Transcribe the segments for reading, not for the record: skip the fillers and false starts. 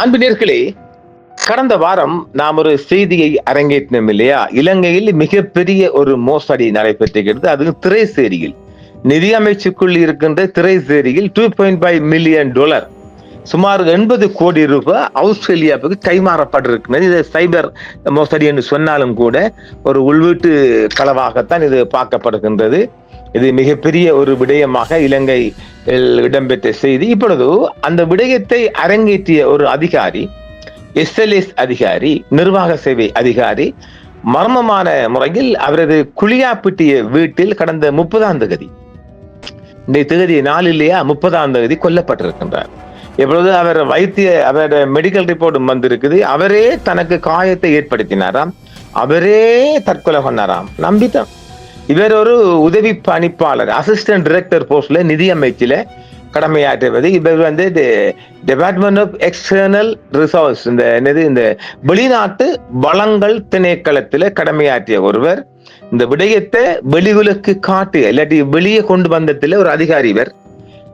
அன்பினர்களே, கடந்த வாரம் நாம் ஒரு செய்தியை அரங்கேற்றினோம் இல்லையா? இலங்கையில் மிகப்பெரிய ஒரு மோசடி நடைபெற்றிருக்கிறது. அது திரைசேரியில், நிதி அமைச்சுக்குள் இருக்கின்ற திரைசேரியில் $2.5 மில்லியன், சுமார் 80 கோடி ரூபாய் ஆஸ்திரேலியாவுக்கு கைமாறப்பட்டிருக்கிறது. இது சைபர் மோசடி என்று சொன்னாலும் கூட ஒரு உள்வீட்டு களவாகத்தான் இது பார்க்கப்படுகின்றது. இது மிகப்பெரிய ஒரு விடயமாக இலங்கை இடம்பெற்ற செய்தி. இப்பொழுது அந்த விடயத்தை அரங்கேற்றிய ஒரு அதிகாரி, SLS அதிகாரி, நிர்வாக சேவை அதிகாரி, மர்மமான முறையில் அவரது குளியாப்பிட்டிய வீட்டில் கடந்த 30ஆம் தேதி, இந்த தேதி நாளிலேயே 30ஆம் தேதி கொல்லப்பட்டிருக்கின்றார். எப்பொழுது அவரோட மெடிக்கல் ரிப்போர்ட் வந்திருக்குது. அவரே தனக்கு காயத்தை ஏற்படுத்தினாராம், அவரே தற்கொலை பண்ணாராம். நம்பித்தான். இவர் ஒரு உதவி பணிப்பாளர், அசிஸ்டன்ட் டைரக்டர் போஸ்ட்ல நிதி அமைச்சில கடமையாற்றுவது. இவர் டிபார்ட்மெண்ட் ஆஃப் எக்ஸ்டர்னல் ரிசோர்ஸ், இந்த வெளிநாட்டு வளங்கள் திணைக்களத்தில் கடமையாற்றிய ஒருவர். இந்த விடயத்தை வெளியுலக்கு காட்டு இல்லாட்டி வெளியே கொண்டு வந்ததில் ஒரு அதிகாரி இவர்.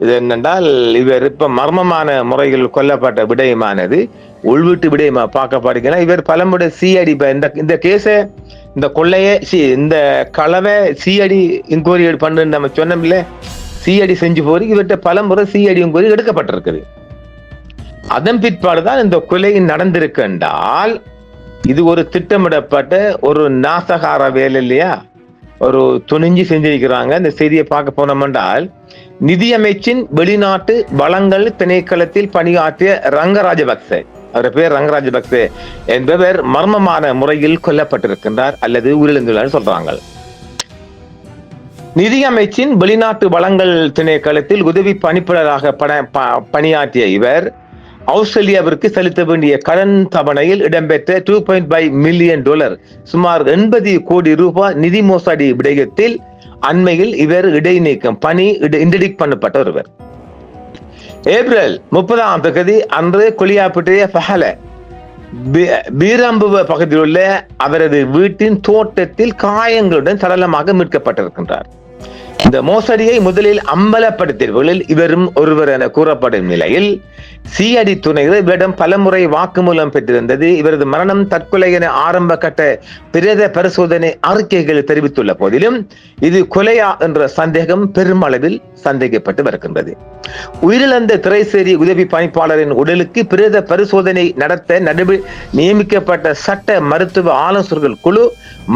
இது என்னென்றால், இவர் இப்ப மர்மமான முறையில் கொல்லப்பட்ட விடயமானது உள்வீட்டு விடயமா பார்க்கப்படுகிறார். இவர் பலமுறை சிஐடி இந்த கேஸ, இந்த கொள்ளைய, இந்த களவை சிஐடி இன்கொயரி பண்ணு நம்ம சொன்னோம்ல, சிஐடி செஞ்சு போய் இவர்கிட்ட பலமுறை சிஐடி இன்கொயரி எடுக்கப்பட்டிருக்குது. அதன் பிற்பாடுதான் இந்த கொலை நடந்திருக்கு என்றால், இது ஒரு திட்டமிடப்பட்ட ஒரு நாசகார வேலை இல்லையா? ஒரு துணிஞ்சு செஞ்சிருக்கிறாங்க. இந்த செய்தியை பார்க்க போனோம் என்றால், நிதியமைச்சின் வெளிநாட்டு வளங்கள் திணைக்களத்தில் பணியாற்றிய ரங்கராஜபக்ச, அவர் பேர் ரங்கராஜபக்ச என்பவர் மர்மமான முறையில் கொல்லப்பட்டிருக்கின்றார் அல்லது உயிரிழந்துள்ளார் சொல்றாங்க. நிதியமைச்சின் வெளிநாட்டு வளங்கள் திணைக்களத்தில் உதவி பணிப்பாளராக பணியாற்றிய இவர் ஆஸ்திரேலியாவிற்கு செலுத்த வேண்டிய கடன் தவணையில் இடம்பெற்ற $2.5 மில்லியன், சுமார் 80 கோடி ரூபாய் நிதி மோசடி விடயத்தில் அண்மையில் இவர் இடைநீக்கம் இன்டர்டிக்ட் பண்ணப்பட்ட ஒருவர். ஏப்ரல் 30ஆம் தேதி அன்று கொலியாப்பிட்டிய பஹல பீரம்புவ பகுதியில் உள்ள அவரது வீட்டின் தோட்டத்தில் காயங்களுடன் சடலமாக மீட்கப்பட்டிருக்கின்றார். இந்த மோசடியை முதலில் அம்பலப்படுத்தியவர்களில் இவரும் ஒருவர் என கூறப்படும் நிலையில் சிஐடி துணைகள் இவரிடம் பலமுறை வாக்குமூலம் பெற்றிருந்தது. இவரது மரணம் தற்கொலை என ஆரம்ப கட்ட பிரேத பரிசோதனை அறிக்கைகள் தெரிவித்துள்ள போதிலும் இது கொலையா என்ற சந்தேகம் பெருமளவில் சந்தேகப்பட்டு வருகின்றது. உயிரிழந்த திரைசேரி உதவி பணிப்பாளரின் உடலுக்கு பிரேத பரிசோதனை நடத்த நியமிக்கப்பட்ட சட்ட மருத்துவ ஆலோசகர்கள் குழு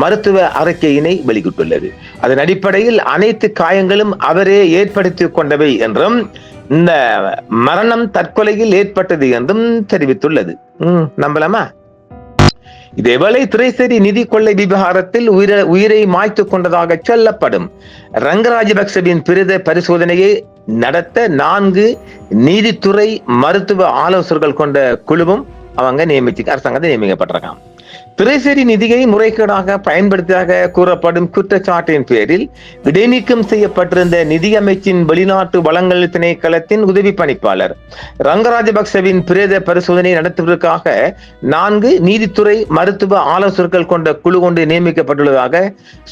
மருத்துவ அறிக்கையினை வெளியிட்டுள்ளது. அதன் அடிப்படையில் அனைத்து காயங்களும் அவரே ஏற்படுத்திக் கொண்டவை என்றும், இந்த மரணம் தற்கொலையில் ஏற்பட்டது என்றும் தெரிவித்துள்ளது. நம்பலாமா? இதேவேளை திரைசேரி நிதி கொள்ளை விவகாரத்தில் உயிரை மாய்த்து கொண்டதாக சொல்லப்படும் ரங்கராஜபக்சவின் பிரேத பரிசோதனையை நடத்த 4 நீதித்துறை மருத்துவ ஆலோசகர்கள் கொண்ட குழுவும் அரசாங்கத்தை நியமிக்கப்பட்டிருக்காங்க. திரைசேரி நிதியை முறைகேடாக பயன்படுத்தியதாக கூறப்படும் குற்றச்சாட்டின் பேரில் இடைநீக்கம் செய்யப்பட்டிருந்த நிதியமைச்சின் வெளிநாட்டு வளங்கள் திணைக்களத்தின் உதவி பணிப்பாளர் ரங்கராஜபக்சவின் பிரேத பரிசோதனை நடத்துவதற்காக 4 நீதித்துறை மருத்துவ ஆலோசகர்கள் கொண்ட குழு கொண்டு நியமிக்கப்பட்டுள்ளதாக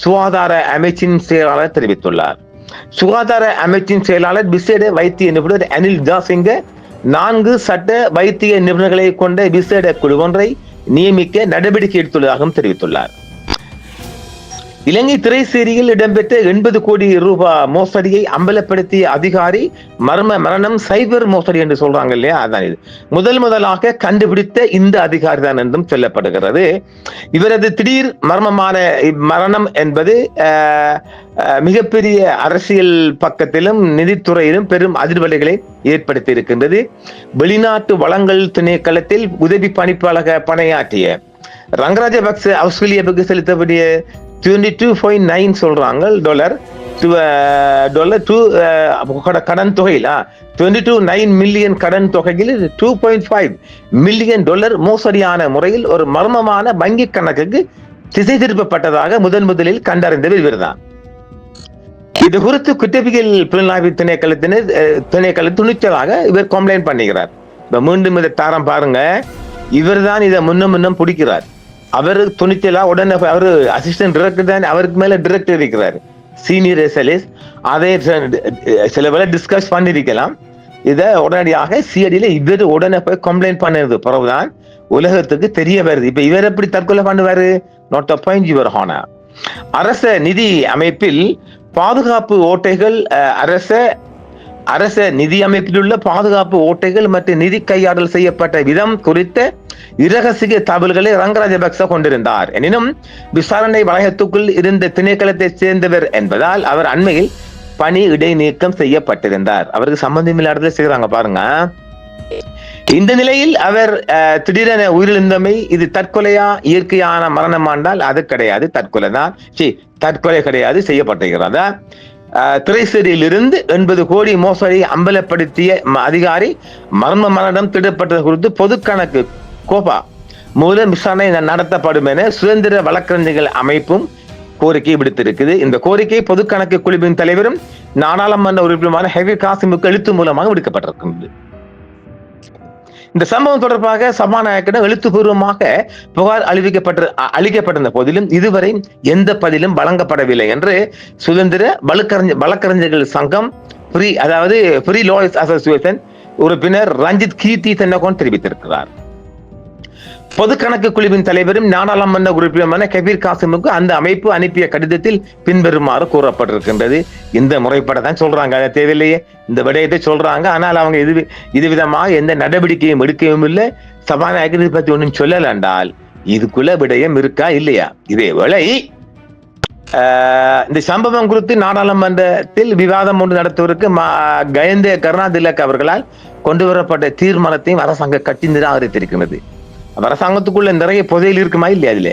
சுகாதார அமைச்சின் செயலாளர் தெரிவித்துள்ளார். சுகாதார அமைச்சின் செயலாளர் விசேட வைத்திய நிபுணர் அனில் ஜாசிங்க 4 சட்ட வைத்திய நிபுணர்களை கொண்ட விசேட குழு ஒன்றை நியமிக்க நடவடிக்கை எடுத்துள்ளதாகவும் தெரிவித்துள்ளார். இலங்கை திரைசேரியில் இடம்பெற்ற 80 கோடி ரூபாய் மோசடியை அம்பலப்படுத்திய அதிகாரி மரணம் சைபர் மோசடி என்று சொல்றாங்க இல்லையா? அதான் இது முதலாக கண்டுபிடித்த இந்த அதிகாரி தான் என்றும் சொல்லப்படுகிறது. இவரது திடீர் மர்மமான மரணம் என்பது மிகப்பெரிய அரசியல் பக்கத்திலும் நிதித்துறையிலும் பெரும் அதிர்வலைகளை ஏற்படுத்தி இருக்கின்றது. வெளிநாட்டு வளங்கள் திணைக்களத்தில் உதவி பணிப்பாளராக பணியாற்றிய ரங்கராஜபக்ச ஆஸ்திரேலியாவுக்கு செலுத்த வேண்டிய 22.9 சொல்றாங்க கடன் தொகையில் 22.9 மில்லியன் கடன் தொகையில் $2.5 மில்லியன் மோசடியான முறையில் ஒரு மர்மமான வங்கி கணக்குக்கு திசை திருப்பப்பட்டதாக முதலில் கண்டறிந்தவர் இவர்தான். இது குறித்து குற்றவியல் புலனாய்வு திணைக்கள துணிச்சலாக இவர் கம்ப்ளைண்ட் பண்ணுகிறார். மீண்டும் இதை தாரம் பாருங்க, இவர் தான் இதை முன்னும் பிடிக்கிறார். அவரு துணிச்சலா உடனே அவரு அசிஸ்டன்ட் டைரக்டர் தான், அவருக்கு மேல டைரக்டர் இருக்கிறார், சீனியர் SLS. அதை சில வேளை டிஸ்கஸ் பண்ணிருக்கலாம். இதை உடனடியாக சிஐடியில இவர் உடனே போய் கம்ப்ளைண்ட் பண்ணது பிறகுதான் உலகத்துக்கு தெரிய வருது. இப்ப இவர் எப்படி தற்கொலை பண்ணுவாரு? Not a point your honour. அரச நிதி அமைப்பில் பாதுகாப்பு ஓட்டைகள், அரச நிதி அமைப்பில் உள்ள பாதுகாப்பு ஓட்டைகள் மற்றும் நிதி கையாடல் செய்யப்பட்ட விதம் குறித்த இரகசிய தகவல்களை ரங்கராஜபக்ச கொண்டிருந்தார். எனினும் விசாரணை வளையத்துக்குள் இருந்த திணைக்களத்தை சேர்ந்தவர் என்பதால் அவர் அண்மையில் பணி இடைநீக்கம் செய்யப்பட்டிருந்தார். அவருக்கு சம்பந்தமில்லாத செய்யறாங்க பாருங்க. இந்த நிலையில் அவர் திடீரென உயிரிழந்தமை இது தற்கொலையா இயற்கையான மரணமாண்டால் அது கிடையாது, தற்கொலை தான். தற்கொலை கிடையாது, செய்யப்பட்டிருக்கிறதா. திரைசேரியிலிருந்து 80 கோடி மோசடியை அம்பலப்படுத்திய அதிகாரி மர்ம மரணம் திடப்பட்டது குறித்து பொது கணக்கு கோபா மூலம் விசாரணை நடத்தப்படும் என சுதந்திர வழக்கறிஞர்கள் அமைப்பும் கோரிக்கை விடுத்திருக்குது. இந்த கோரிக்கை பொது கணக்கு குழுவின் தலைவரும் நாடாளுமன்ற உறுப்பினருமான ஹெபீர் காசிமுக்கு எழுத்து மூலமாக விடுக்கப்பட்டிருக்கிறது. இந்த சம்பவம் தொடர்பாக சபாநாயகரிடம் எழுத்துப்பூர்வமாக புகார் அளிக்கப்பட்டிருந்த போதிலும் இதுவரை எந்த பதிலும் வழங்கப்படவில்லை என்று சுதந்திர வழக்கறிஞர்கள் சங்கம் ஃப்ரீ லாயர்ஸ் அசோசியேஷன் உறுப்பினர் ரஞ்சித் கீர்த்தி தென்னகோன் தெரிவித்திருக்கிறார். பொது கணக்கு குழுவின் தலைவரும் நாடாளுமன்ற உறுப்பினருமான கபீர் காசிமுக்கு அந்த அமைப்பு அனுப்பிய கடிதத்தில் பின்வருமாறு கூறப்பட்டிருக்கின்றது. இந்த முறைப்பட தான் சொல்றாங்க, அதை தேவையில்லையே, இந்த விடயத்தை சொல்றாங்க. ஆனால் அவங்க இது விதமாக எந்த நடவடிக்கையும் எடுக்கவும் இல்லை. சபாநாயகர் இதை பத்தி ஒன்றும் சொல்லல என்றால் இதுக்குள்ள விடயம் இருக்கா இல்லையா? இதேவேளை இந்த சம்பவம் குறித்து நாடாளுமன்றத்தில் விவாதம் ஒன்று நடத்துவதற்கு கயந்தே கருணாதிலக் அவர்களால் கொண்டு வரப்பட்ட தீர்மானத்தையும் அரசாங்க கட்சி நிராகரித்திருக்கிறது. அரசாங்கத்துக்குள்ள நிறைய புதையில் இருக்குமா இல்லையா? அதுல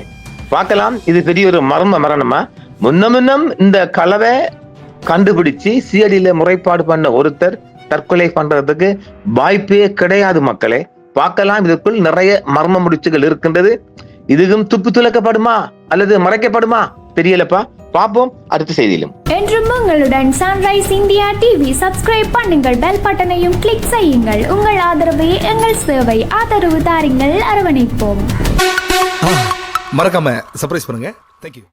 பார்க்கலாம். இது பெரிய ஒரு மரணமா? முன்னம் இந்த கலவை கண்டுபிடிச்சு சிஐடியில முறைப்பாடு பண்ண ஒருத்தர் தற்கொலை பண்றதுக்கு வாய்ப்பே கிடையாது. மக்களே பார்க்கலாம், இதுக்குள் நிறைய மர்ம முடிச்சுகள் இருக்கின்றது. இதுவும் துப்பு துளக்கப்படுமா அல்லது மறைக்கப்படுமா தெரியலப்பா. பார்ப்போம் அடுத்த செய்தியிலும். என்றும் உங்களுடன் சன்ரைஸ் இந்தியா டிவி சப்ஸ்கிரைப் பண்ணுங்கள், பெல் பட்டனையும் கிளிக் செய்யுங்கள். உங்கள் ஆதரவே எங்கள் சேவை. ஆதரவு தாருங்கள், அரவணைப்போம். மறக்காம சர்ப்ரைஸ் பண்ணுங்க. தேங்க்யூ.